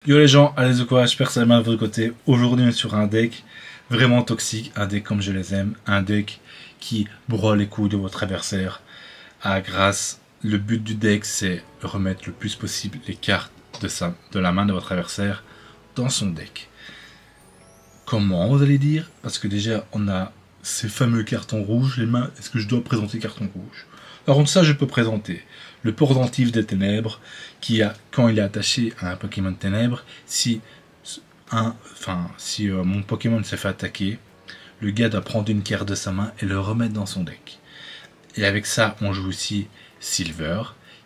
Yo les gens, allez ou quoi, j'espère que ça va bien de votre côté. Aujourd'hui on est sur un deck vraiment toxique, un deck comme je les aime, un deck qui broie les couilles de votre adversaire. Le but du deck c'est remettre le plus possible les cartes de la main de votre adversaire dans son deck. Comment vous allez dire? Parce que déjà on a ces fameux cartons rouges, les mains, est-ce que je dois présenter carton rouge? Par contre ça je peux présenter le Pendentif des Ténèbres, qui a, quand il est attaché à un Pokémon de Ténèbres, si mon Pokémon s'est fait attaquer, le gars doit prendre une carte de sa main et le remettre dans son deck. Et avec ça, on joue aussi Silver,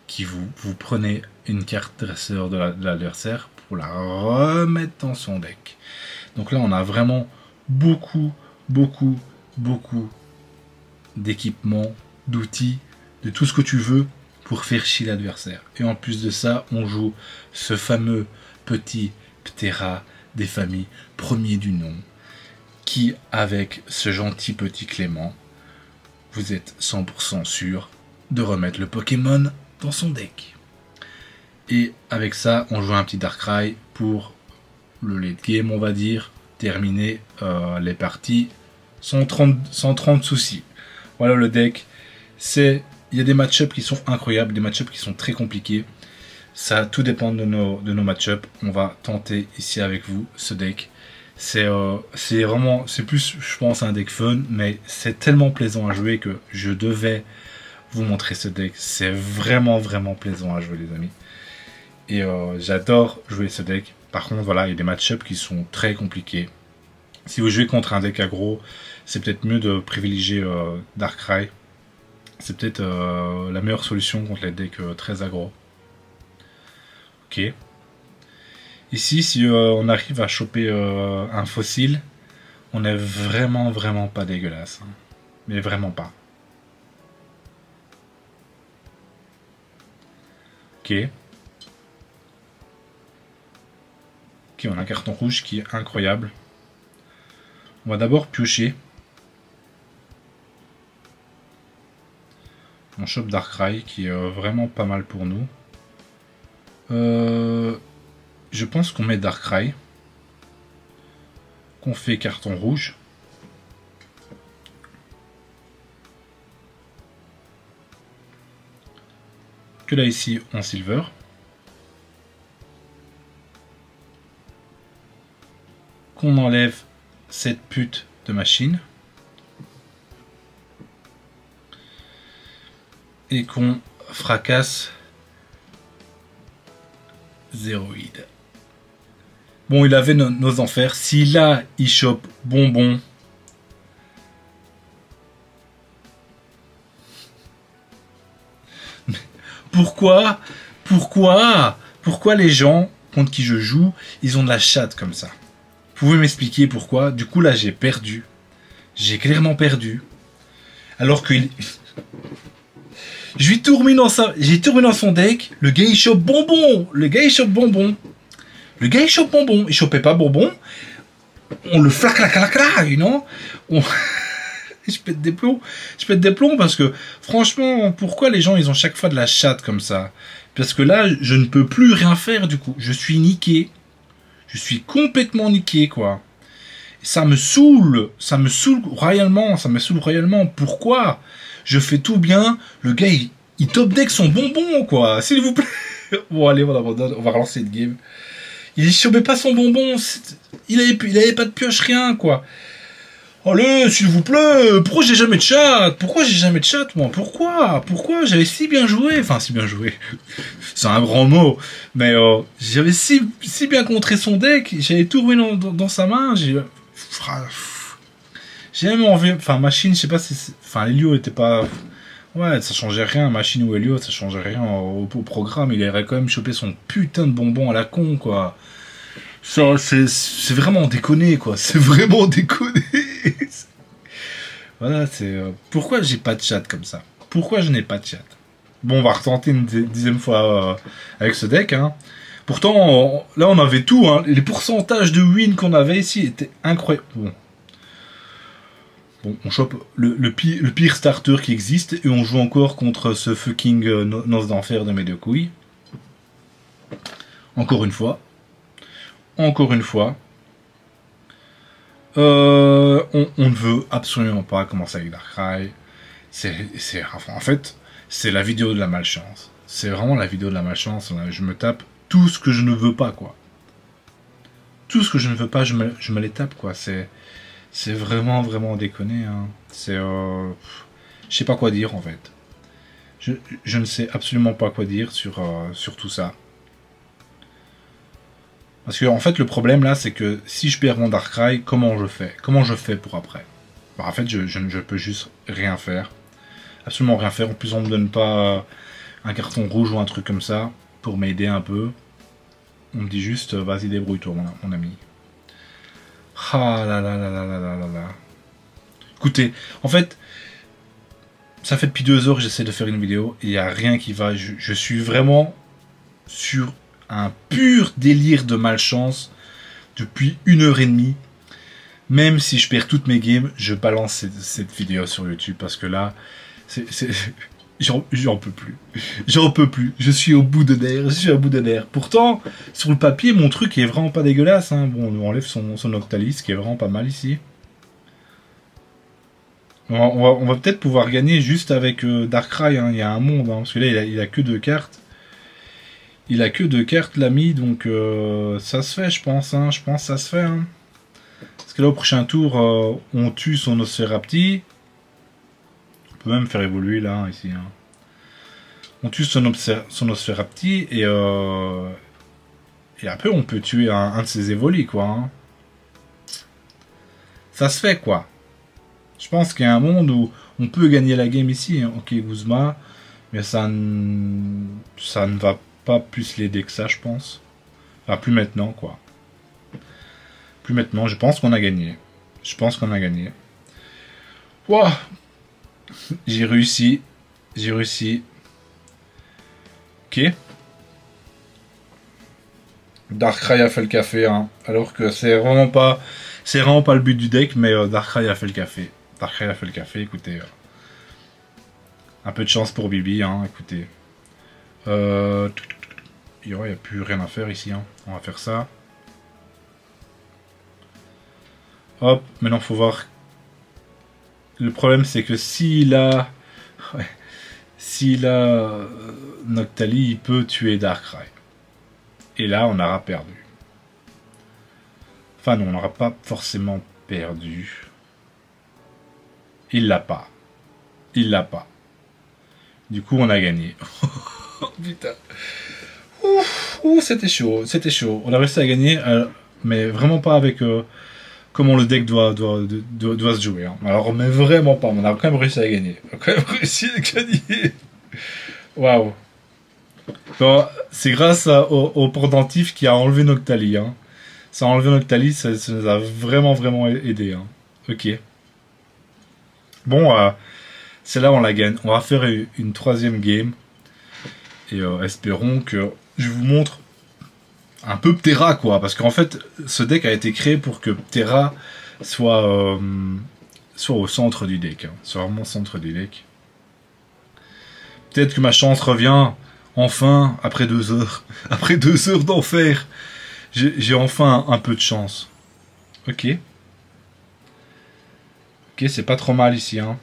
qui vous prenez une carte dresseur de l'adversaire pour la remettre dans son deck. Donc là, on a vraiment beaucoup d'équipements, d'outils, de tout ce que tu veux pour faire chier l'adversaire. Et en plus de ça, on joue ce fameux petit Ptera des familles, premier du nom, qui, avec ce gentil petit Clément, vous êtes 100% sûr de remettre le Pokémon dans son deck. Et avec ça, on joue un petit Darkrai pour le late game, on va dire, terminer les parties sans 30 soucis. Voilà le deck. Il y a des match-ups qui sont incroyables, des match-ups qui sont très compliqués. Ça, tout dépend de nos match-ups. On va tenter ici avec vous ce deck. C'est plus, je pense, un deck fun, mais c'est tellement plaisant à jouer que je devais vous montrer ce deck. C'est vraiment plaisant à jouer, les amis. Et j'adore jouer ce deck. Par contre, voilà, il y a des match-ups qui sont très compliqués. Si vous jouez contre un deck aggro, c'est peut-être mieux de privilégier Darkrai. C'est peut-être la meilleure solution contre les decks très aggro. Ok. Ici, si on arrive à choper un fossile, on est vraiment pas dégueulasse. Hein. Mais vraiment pas. Ok. Ok, on a un carton rouge qui est incroyable. On va d'abord piocher. On chope Darkrai qui est vraiment pas mal pour nous. Je pense qu'on met Darkrai. Qu'on fait carton rouge. Que là ici on Silver. Qu'on enlève cette pute de machine. Et qu'on fracasse Zéroïde. Bon, il avait nos enfers. Si là, il chope bonbon. Pourquoi les gens contre qui je joue, ils ont de la chatte comme ça? Vous pouvez m'expliquer pourquoi? Du coup, là, j'ai perdu. J'ai clairement perdu. Alors que... J'ai tout remis dans son deck. Le gars il chope bonbon. Il chopait pas bonbon. On le flac, you know. Je pète des plombs parce que franchement, pourquoi les gens ils ont chaque fois de la chatte comme ça? Parce que là, je ne peux plus rien faire du coup. Je suis niqué. Je suis complètement niqué quoi. Ça me saoule royalement. Pourquoi? Je fais tout bien, le gars il top deck son bonbon quoi, s'il vous plaît. Bon allez on abandonne, on va relancer le game. Il chopait pas son bonbon, il avait pas de pioche, rien quoi. Allez s'il vous plaît, pourquoi j'ai jamais de chat? Moi? Pourquoi j'avais si bien joué, c'est un grand mot, mais j'avais si bien contré son deck, j'avais tout ruiné dans sa main, j'ai même envie, machine, je sais pas si, Helio était pas, ouais, ça changeait rien, machine ou Helio, ça changeait rien au programme, il aurait quand même chopé son putain de bonbon à la con, quoi. Ça, c'est vraiment déconné, quoi, Voilà, c'est, pourquoi j'ai pas de chat comme ça? Pourquoi je n'ai pas de chat? Bon, on va retenter une dixième fois avec ce deck, hein. Pourtant, là, on avait tout, hein. Les pourcentages de win qu'on avait ici étaient incroyables. Bon, on chope le pire starter qui existe et on joue encore contre ce fucking noce d'enfer de mes deux couilles. Encore une fois. encore une fois, on ne veut absolument pas commencer avec Darkrai. En fait, c'est la vidéo de la malchance. C'est vraiment la vidéo de la malchance. Là, je me tape tout ce que je ne veux pas, quoi. Tout ce que je ne veux pas, je me les tape, quoi. C'est vraiment, vraiment déconné, hein. Je sais pas quoi dire, en fait. Je ne sais absolument pas quoi dire sur tout ça. Parce que, en fait, le problème, là, c'est que si je perds mon Darkrai, comment je fais? Comment je fais pour après? Bah, en fait, je peux juste rien faire. Absolument rien faire. En plus, on me donne pas un carton rouge ou un truc comme ça pour m'aider un peu. On me dit juste, vas-y, débrouille-toi, mon ami. Ah là là là là là là là là. Écoutez, en fait, ça fait depuis 2 heures que j'essaie de faire une vidéo et il n'y a rien qui va. Je suis vraiment sur un pur délire de malchance depuis 1 heure et demie. Même si je perds toutes mes games, je balance cette vidéo sur YouTube parce que là, j'en peux plus. J'en peux plus. Je suis au bout de nerfs. Je suis au bout de nerfs. Pourtant, sur le papier, mon truc est vraiment pas dégueulasse, hein. Bon, on enlève son Octalis, qui est vraiment pas mal ici. On va peut-être pouvoir gagner juste avec Darkrai, hein. Il y a un monde, hein, parce que là, il a que 2 cartes. Il a que 2 cartes, l'ami, donc ça se fait, je pense. Hein. Je pense que ça se fait. Hein. Parce que là, au prochain tour, on tue son Nosferapti. On peut même faire évoluer, là, ici. Hein. On tue son Nosferapti, et après, on peut tuer un de ses évolis, quoi. Hein. Ça se fait, quoi. Je pense qu'il y a un monde où on peut gagner la game ici. Hein. Ok, Guzma, mais ça ne va pas plus l'aider que ça, je pense. Enfin, plus maintenant, quoi. Plus maintenant, je pense qu'on a gagné. Je pense qu'on a gagné. Wow. J'ai réussi. J'ai réussi. Ok. Darkrai a fait le café, hein. Alors que c'est vraiment pas le but du deck, mais Darkrai a fait le café. Darkrai a fait le café, écoutez. Un peu de chance pour Bibi, hein, écoutez. Il n'y a plus rien à faire ici, hein. On va faire ça. Hop, maintenant faut voir. Le problème c'est que s'il a... Ouais, s'il a Noctali, il peut tuer Darkrai. Et là, on aura perdu. Enfin non, on n'aura pas forcément perdu. Il l'a pas. Il l'a pas. Du coup, on a gagné. Oh putain. Ouh, c'était chaud. C'était chaud. On a réussi à gagner, mais vraiment pas avec comment le deck doit se jouer. Hein. Alors, mais vraiment pas. On a quand même réussi à gagner. On a quand même réussi à gagner. Waouh. Bon, c'est grâce au pendentif qui a enlevé Noctali. Hein. Ça a enlevé Noctali, ça nous a vraiment, vraiment aidé. Hein. Ok. Bon, celle-là, on la gagne. On va faire une 3e game. Et espérons que je vous montre un peu Ptera, quoi. Parce qu'en fait, ce deck a été créé pour que Ptera soit au centre du deck. Hein. Soit vraiment au centre du deck. Peut-être que ma chance revient enfin après 2 heures. Après 2 heures d'enfer. J'ai enfin un peu de chance. Ok. Ok, c'est pas trop mal ici. Hein.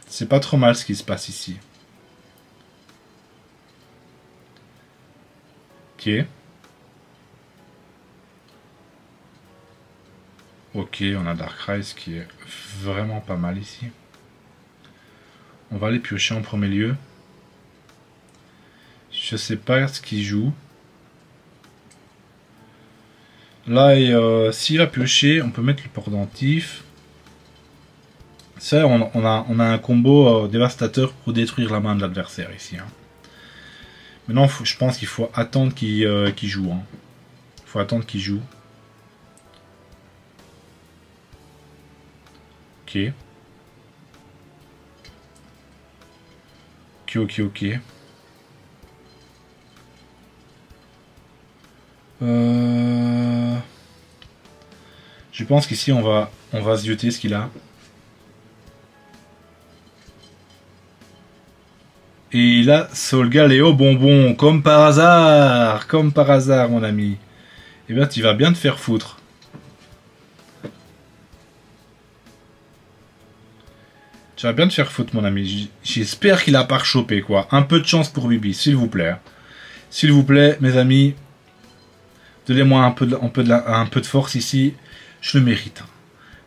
C'est pas trop mal ce qui se passe ici. Ok. Ok, on a Darkrai, ce qui est vraiment pas mal ici. On va aller piocher en premier lieu. Je sais pas ce qu'il joue. Là, s'il a pioché, on peut mettre le pendentif. Ça, on a un combo dévastateur pour détruire la main de l'adversaire ici. Hein. Maintenant, je pense qu'il faut attendre qu'il joue. Hein. Il faut attendre qu'il joue. Ok. Ok. Je pense qu'ici on va se jeter ce qu'il a. Et là, Solgaleo bonbon, comme par hasard, mon ami. eh bien tu vas bien te faire foutre. Tu vas bien te faire foutre, mon ami. J'espère qu'il a pas rechopé, quoi. Un peu de chance pour Bibi, s'il vous plaît. S'il vous plaît, mes amis, donnez-moi un peu de force ici. Je le mérite.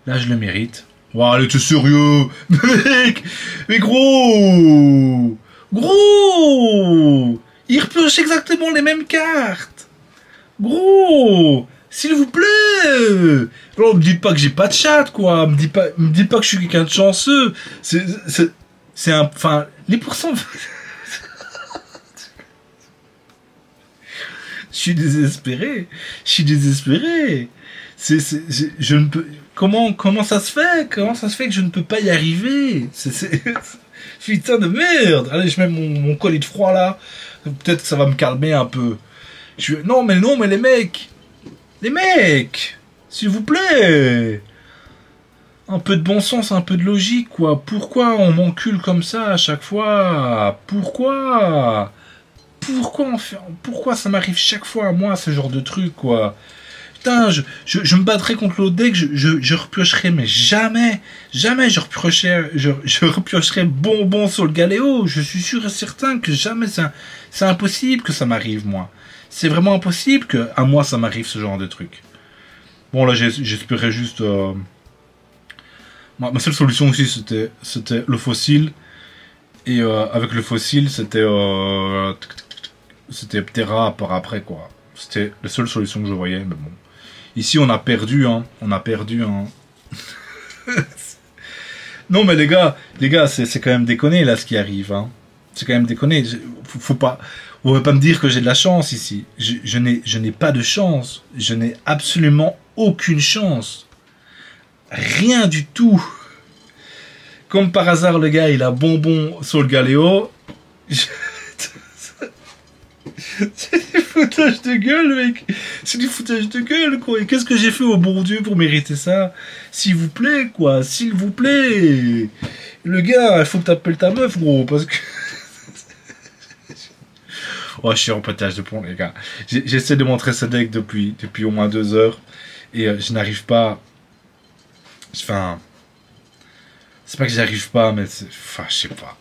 Là, je le mérite. Wow, allez, t'es sérieux? Mec! Mais gros! Gros! Il repioche exactement les mêmes cartes! Gros! S'il vous plaît! Alors, me dites pas que j'ai pas de chat, quoi. Me dites pas que je suis quelqu'un de chanceux. C'est un... Enfin, les pourcents... Je suis désespéré. Je suis désespéré. Je ne peux... Comment ça se fait? Comment ça se fait que je ne peux pas y arriver? Putain de merde! Allez, je mets mon collier de froid, là. Peut-être que ça va me calmer un peu. Non, mais les mecs! Les mecs! S'il vous plaît! Un peu de bon sens, un peu de logique, quoi. Pourquoi on m'encule comme ça à chaque fois? Pourquoi ça m'arrive chaque fois à moi, ce genre de truc, quoi? Putain, je me battrais contre l'autre deck, je repiocherais, mais jamais je repiocherais bonbon sur le galéo. Je suis sûr et certain que jamais c'est impossible que ça m'arrive, moi. C'est vraiment impossible que à moi ça m'arrive ce genre de truc. Bon, là, j'espérais juste... Ma seule solution aussi, c'était le fossile. Et avec le fossile, c'était Ptera par après, quoi. C'était la seule solution que je voyais, mais bon. Ici, on a perdu, hein. On a perdu, hein. Non, mais les gars, c'est quand même déconné, là, ce qui arrive, hein. C'est quand même déconné. Faut pas... On va pas me dire que j'ai de la chance, ici. Je n'ai pas de chance. Je n'ai absolument aucune chance. Rien du tout. Comme par hasard, le gars, il a bonbon sur le galéo. C'est du foutage de gueule, mec. C'est du foutage de gueule, quoi. Et qu'est-ce que j'ai fait au bon Dieu pour mériter ça? S'il vous plaît, quoi. S'il vous plaît. Le gars, il faut que t'appelles ta meuf, gros. Parce que... Oh, je suis en pétage de plomb, les gars. J'essaie de montrer ce deck depuis au moins 2 heures. Et je n'arrive pas... Enfin... C'est pas que j'arrive pas, mais... Enfin, je sais pas.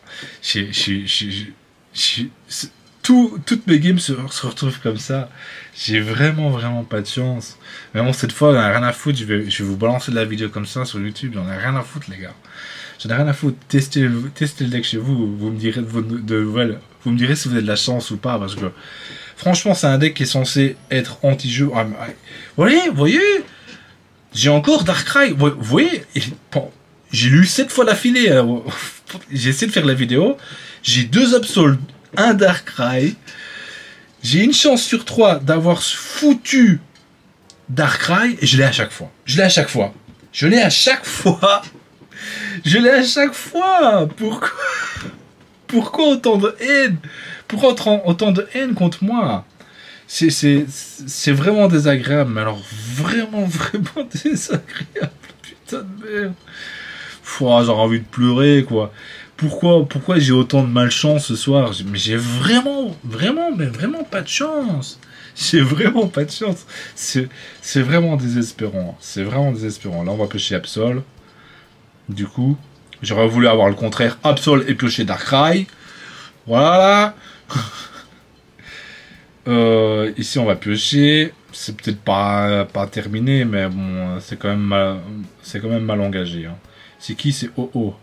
Toutes mes games se retrouvent comme ça. J'ai vraiment pas de chance. Mais bon, cette fois, j'en ai rien à foutre. Je vais vous balancer de la vidéo comme ça sur YouTube. J'en ai rien à foutre, les gars. J'en ai rien à foutre. Testez le deck chez vous. Vous me direz vous me direz si vous avez de la chance ou pas. Parce que, franchement, c'est un deck qui est censé être anti-jeu. Ah, vous voyez j'ai encore Darkrai. Vous voyez bon, j'ai lu 7 fois d'affilée. J'ai essayé de faire la vidéo. J'ai 2 Absol, un Darkrai. J'ai une chance sur 3 d'avoir ce Darkrai. Et je l'ai à chaque fois. Je l'ai à chaque fois. Pourquoi autant de haine? Pourquoi autant de haine contre moi? C'est vraiment désagréable. Mais alors, vraiment désagréable. Putain de merde. J'aurais envie de pleurer, quoi. Pourquoi j'ai autant de malchance ce soir? Mais j'ai vraiment pas de chance. J'ai vraiment pas de chance. C'est vraiment désespérant. C'est vraiment désespérant. Là, on va piocher Absol. Du coup, j'aurais voulu avoir le contraire. Absol et piocher Darkrai. Voilà. Ici, on va piocher. C'est peut-être pas terminé, mais bon, c'est quand même mal engagé. Hein. C'est qui? C'est OO.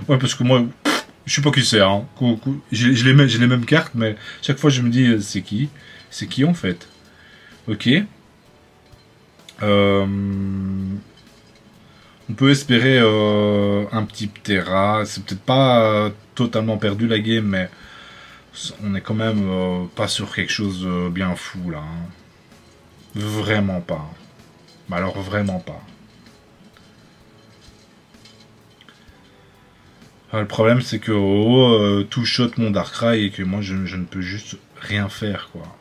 Ouais, parce que moi, je sais pas qui c'est. Hein. J'ai les mêmes cartes, mais chaque fois, je me dis, c'est qui? C'est qui, en fait? Ok. On peut espérer un petit Ptera. C'est peut-être pas totalement perdu, la game, mais on est quand même pas sur quelque chose de bien fou, là. Hein. Vraiment pas. Bah alors, vraiment pas. Le problème, c'est que tout shot mon Darkrai et que moi, je ne peux juste rien faire, quoi.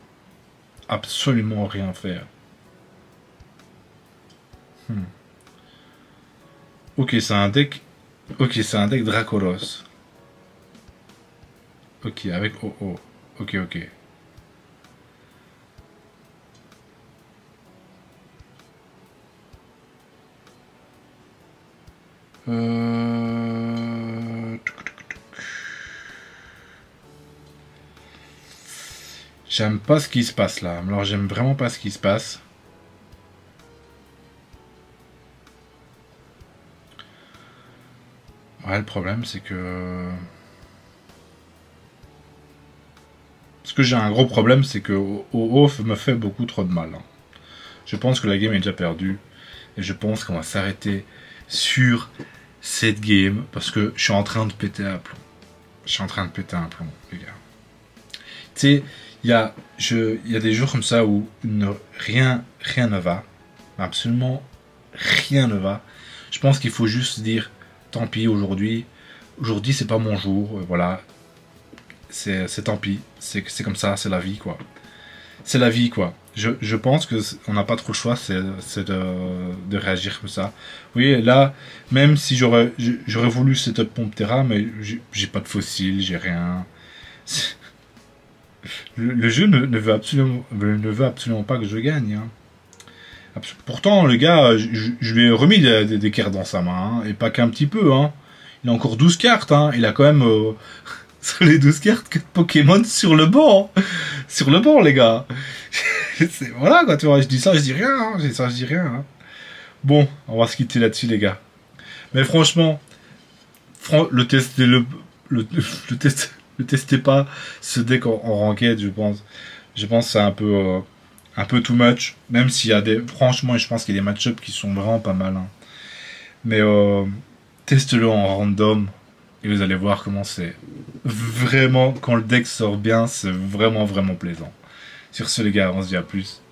Absolument rien faire. Ok, c'est un deck... Ok, c'est un deck Dracolos. Ok, avec OO. Ok. J'aime pas ce qui se passe là. Alors j'aime vraiment pas ce qui se passe. Ouais, le problème c'est que... Ce que j'ai un gros problème, c'est que off me fait beaucoup trop de mal. Je pense que la game est déjà perdue. Et je pense qu'on va s'arrêter sur cette game. Parce que je suis en train de péter un plomb. Je suis en train de péter un plomb, les gars. Tu sais, il y a des jours comme ça où rien ne va. Absolument rien ne va. Je pense qu'il faut juste dire, tant pis aujourd'hui. Aujourd'hui, c'est pas mon jour. Voilà. C'est tant pis, c'est comme ça, c'est la vie quoi. C'est la vie quoi. Je pense que on n'a pas trop le choix, c'est de réagir comme ça. Oui, là, même si j'aurais voulu cette pompe terra, mais j'ai pas de fossiles, j'ai rien. Le jeu ne veut absolument pas que je gagne. Hein. Pourtant, le gars, je lui ai remis des cartes dans sa main, hein, et pas qu'un petit peu. Hein. Il a encore 12 cartes, hein. Il a quand même... sur les 12 cartes que Pokémon sur le banc. Sur le banc, les gars. Voilà, quoi, tu vois, je dis ça, je dis rien. Hein. Je dis ça, je dis rien. Hein. Bon, on va se quitter là-dessus, les gars. Mais franchement, testez pas ce deck en ranked, je pense. Je pense que c'est un peu too much. Même s'il y a des... Franchement, je pense qu'il y a des match-ups qui sont vraiment pas mal. Hein. Mais testez-le en random. Et vous allez voir comment c'est vraiment, quand le deck sort bien, c'est vraiment plaisant. Sur ce les gars, on se dit à plus.